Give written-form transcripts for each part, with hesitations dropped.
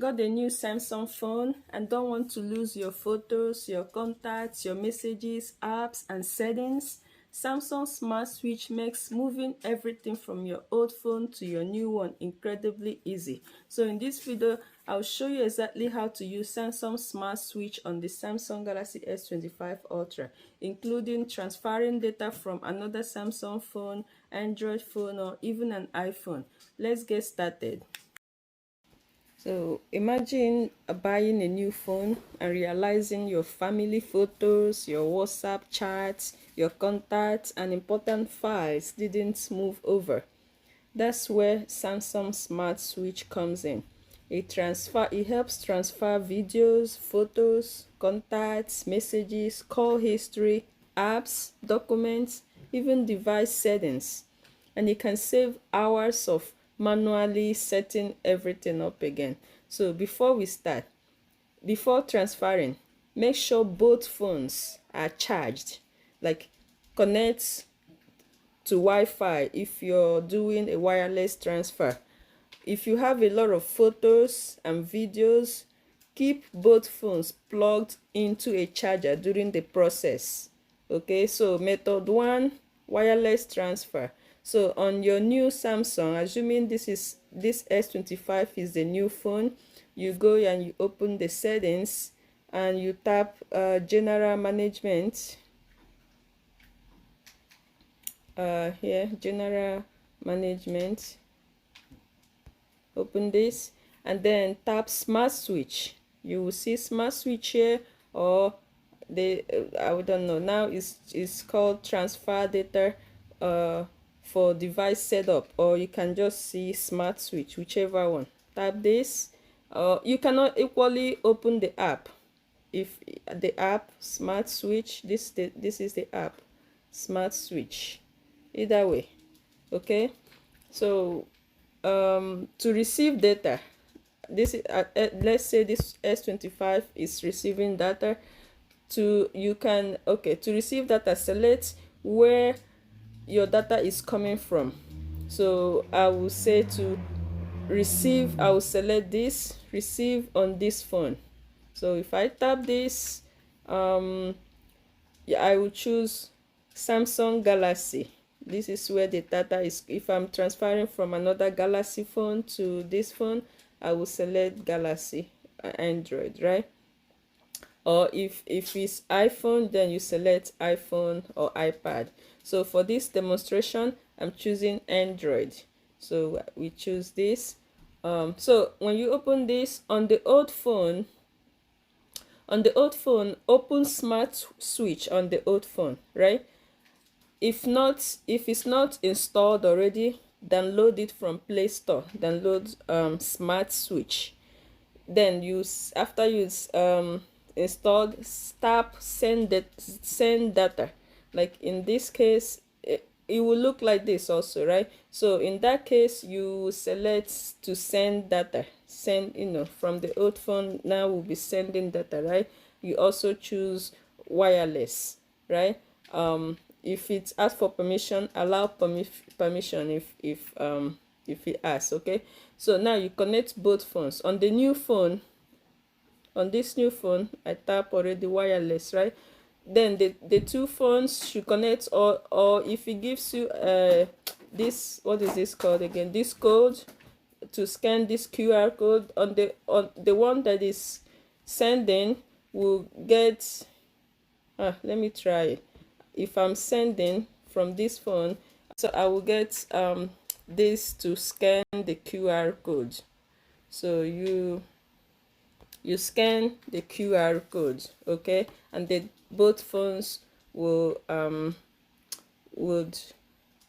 Got a new Samsung phone and don't want to lose your photos, your contacts, your messages, apps, and settings? Samsung Smart Switch makes moving everything from your old phone to your new one incredibly easy. So in this video, I'll show you exactly how to use Samsung Smart Switch on the Samsung Galaxy S25 Ultra, including transferring data from another Samsung phone, Android phone, or even an iPhone. Let's get started. So imagine buying a new phone and realizing your family photos, your WhatsApp chats, your contacts, and important files didn't move over. That's where Samsung Smart Switch comes in. It helps transfer videos, photos, contacts, messages, call history, apps, documents, even device settings. And you can save hours of manually setting everything up again. So before transferring, make sure both phones are charged. Like, connect to Wi-Fi if you're doing a wireless transfer. If you have a lot of photos and videos, keep both phones plugged into a charger during the process. Okay, so method 1, wireless transfer. So on your new Samsung, assuming this S25 is the new phone, you go and you open the settings and you tap general management. Here, general management, open this and then tap smart switch. You will see smart switch here, or I don't know, now it's called transfer data for device setup, or you can just see smart switch, whichever one. Tap this. You cannot equally open the app. If the app smart switch, this is the app smart switch, either way. Okay, so to receive data, this is let's say this S25 is receiving data. To receive data, select where your data is coming from. So I will say to receive, I will select this, receive on this phone. So if I tap this, I will choose Samsung Galaxy. This is where the data is. If I'm transferring from another Galaxy phone to this phone, I will select Galaxy, Android, right? Or if it's iPhone, then you select iPhone or iPad. So for this demonstration, I'm choosing Android. So we choose this. So when you open this on the old phone, open smart switch on the old phone, right? If it's not installed already, download it from Play Store. Download smart switch. Then after you installed, tap send data. Like in this case, it will look like this also, right? So in that case, you select to send data. Send, from the old phone, now we'll be sending data, right? You also choose wireless, right? If it asks for permission, allow permission if it asks. Okay, so now you connect both phones. On the new phone, on this new phone, I tap already wireless, right? Then the two phones should connect, or if it gives you this, what is this called again, this code, to scan this QR code on the one that is sending will get let me try it. If I'm sending from this phone, so I will get this to scan the QR code. So you scan the QR code, okay, and then both phones will would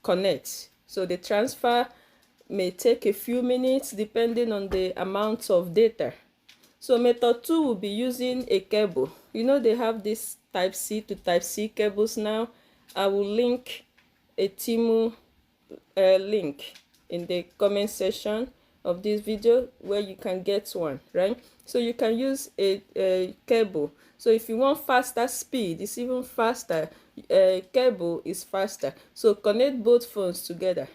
connect. So the transfer may take a few minutes depending on the amount of data. So method 2 will be using a cable. They have this type C to type C cables now. I will link a Temu link in the comment section of this video where you can get one, right? So you can use a cable. So if you want faster speed, it's even faster. Cable is faster. So connect both phones together.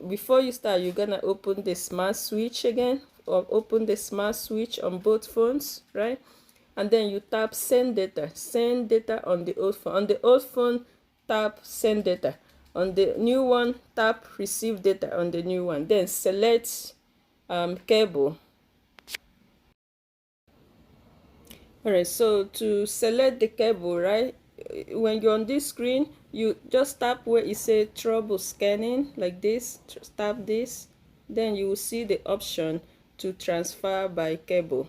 Before you start, you're gonna open the smart switch again. or open the smart switch on both phones, right? And then you tap send data on the old phone. On the old phone, tap send data. On the new one, tap receive data on the new one. Then select cable. Alright, so to select the cable, right, when you're on this screen, you just tap where it says trouble scanning, like this. Tap this, then you will see the option to transfer by cable.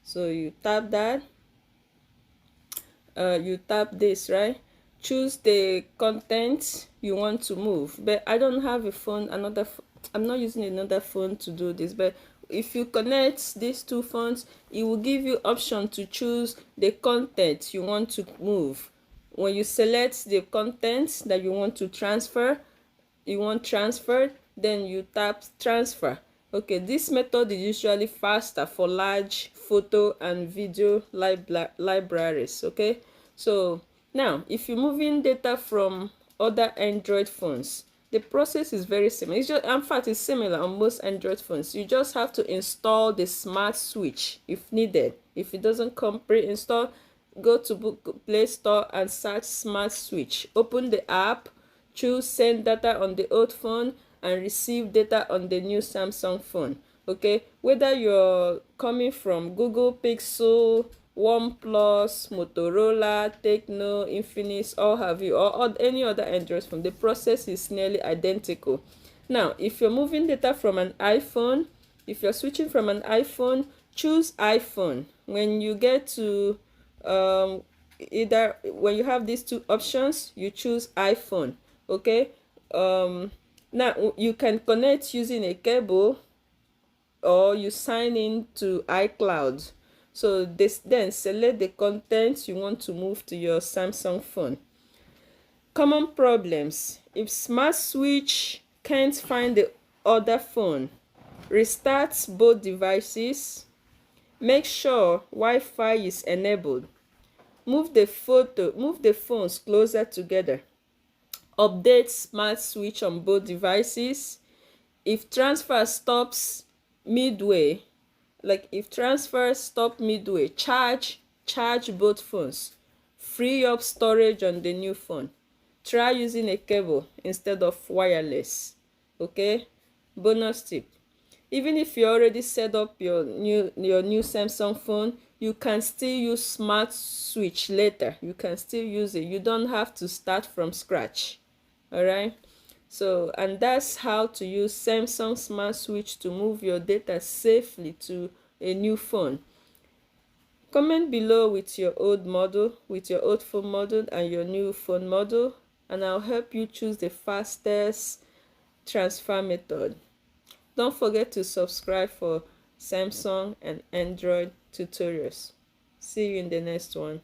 So you tap that, you tap this, right? Choose the content you want to move. But I don't have a phone, I'm not using another phone to do this, but if you connect these two phones, it will give you option to choose the content you want to move. When you select the content that you want to transfer, transferred, then you tap transfer. Okay, this method is usually faster for large photo and video libraries. Okay, so now if you're moving data from other Android phones, the process is very similar. In fact, it's similar on most Android phones. You just have to install the smart switch if needed. If it doesn't come pre-installed, go to Play Store and search smart switch. Open the app, choose send data on the old phone and receive data on the new Samsung phone. Okay, whether you're coming from Google Pixel, OnePlus, Motorola, Tecno, Infinix, all have you, or any other Android phone, the process is nearly identical. Now, if you're moving data from an iPhone, if you're switching from an iPhone, choose iPhone. When you get to either when you have these two options, you choose iPhone. Okay, now you can connect using a cable or you sign in to iCloud. So then select the content you want to move to your Samsung phone. Common problems: if smart switch can't find the other phone, restart both devices, make sure Wi-Fi is enabled, move the phones closer together, update smart switch on both devices. If transfer stops midway, charge both phones. Free up storage on the new phone. Try using a cable instead of wireless. Okay, bonus tip: even if you already set up your new Samsung phone, you can still use smart switch later. You can still use it. You don't have to start from scratch. All right, so and that's how to use Samsung smart switch to move your data safely to a new phone. Comment below with your old phone model and your new phone model, and I'll help you choose the fastest transfer method. Don't forget to subscribe for Samsung and Android tutorials. See you in the next one.